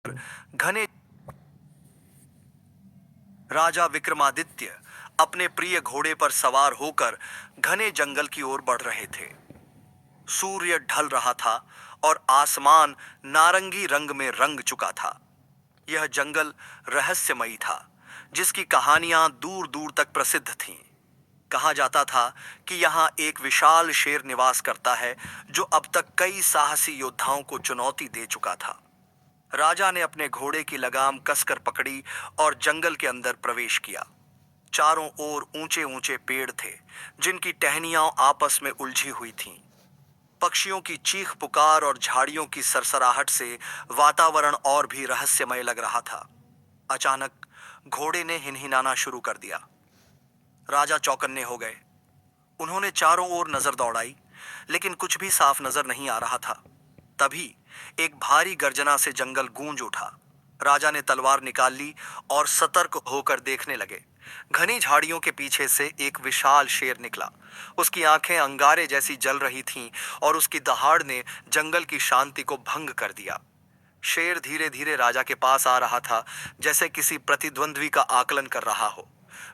घने राजा विक्रमादित्य अपने प्रिय घोड़े पर सवार होकर घने जंगल की ओर बढ़ रहे थे। सूर्य ढल रहा था और आसमान नारंगी रंग में रंग चुका था। यह जंगल रहस्यमयी था, जिसकी कहानियां दूर दूर तक प्रसिद्ध थीं। कहा जाता था कि यहाँ एक विशाल शेर निवास करता है, जो अब तक कई साहसी योद्धाओं को चुनौती दे चुका था। राजा ने अपने घोड़े की लगाम कसकर पकड़ी और जंगल के अंदर प्रवेश किया। चारों ओर ऊंचे ऊंचे पेड़ थे, जिनकी टहनियां आपस में उलझी हुई थीं। पक्षियों की चीख पुकार और झाड़ियों की सरसराहट से वातावरण और भी रहस्यमय लग रहा था। अचानक घोड़े ने हिनहिनाना शुरू कर दिया। राजा चौकन्ने हो गए। उन्होंने चारों ओर नजर दौड़ाई, लेकिन कुछ भी साफ नजर नहीं आ रहा था। तभी एक भारी गर्जना से जंगल गूंज उठा। राजा ने तलवार निकाल ली और सतर्क होकर देखने लगे। घनी झाड़ियों के पीछे से एक विशाल शेर निकला। उसकी आंखें अंगारे जैसी जल रही थीं और उसकी दहाड़ ने जंगल की शांति को भंग कर दिया। शेर धीरे धीरे राजा के पास आ रहा था, जैसे किसी प्रतिद्वंद्वी का आकलन कर रहा हो।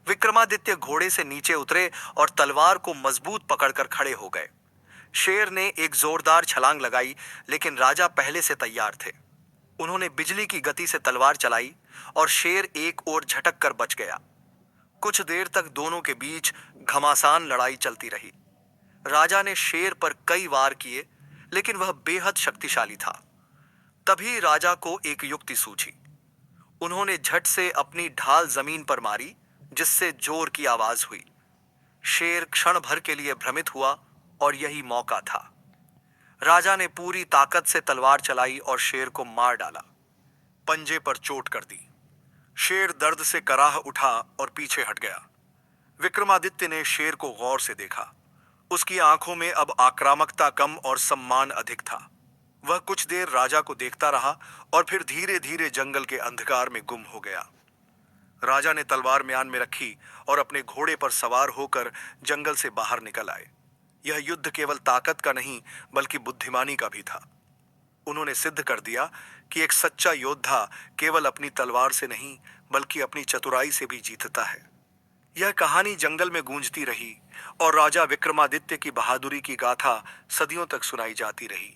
विक्रमादित्य घोड़े से नीचे उतरे और तलवार को मजबूत पकड़कर खड़े हो गए। शेर ने एक जोरदार छलांग लगाई, लेकिन राजा पहले से तैयार थे। उन्होंने बिजली की गति से तलवार चलाई और शेर एक ओर झटक कर बच गया। कुछ देर तक दोनों के बीच घमासान लड़ाई चलती रही। राजा ने शेर पर कई वार किए, लेकिन वह बेहद शक्तिशाली था। तभी राजा को एक युक्ति सूझी। उन्होंने झट से अपनी ढाल जमीन पर मारी, जिससे जोर की आवाज हुई। शेर क्षण भर के लिए भ्रमित हुआ और यही मौका था। राजा ने पूरी ताकत से तलवार चलाई और शेर को मार डाला। पंजे पर चोट कर दी। शेर दर्द से कराह उठा और पीछे हट गया। विक्रमादित्य ने शेर को गौर से देखा। उसकी आंखों में अब आक्रामकता कम और सम्मान अधिक था। वह कुछ देर राजा को देखता रहा और फिर धीरे धीरे जंगल के अंधकार में गुम हो गया। राजा ने तलवार म्यान में रखी और अपने घोड़े पर सवार होकर जंगल से बाहर निकल आए। यह युद्ध केवल ताकत का नहीं, बल्कि बुद्धिमानी का भी था। उन्होंने सिद्ध कर दिया कि एक सच्चा योद्धा केवल अपनी तलवार से नहीं, बल्कि अपनी चतुराई से भी जीतता है। यह कहानी जंगल में गूंजती रही और राजा विक्रमादित्य की बहादुरी की गाथा सदियों तक सुनाई जाती रही।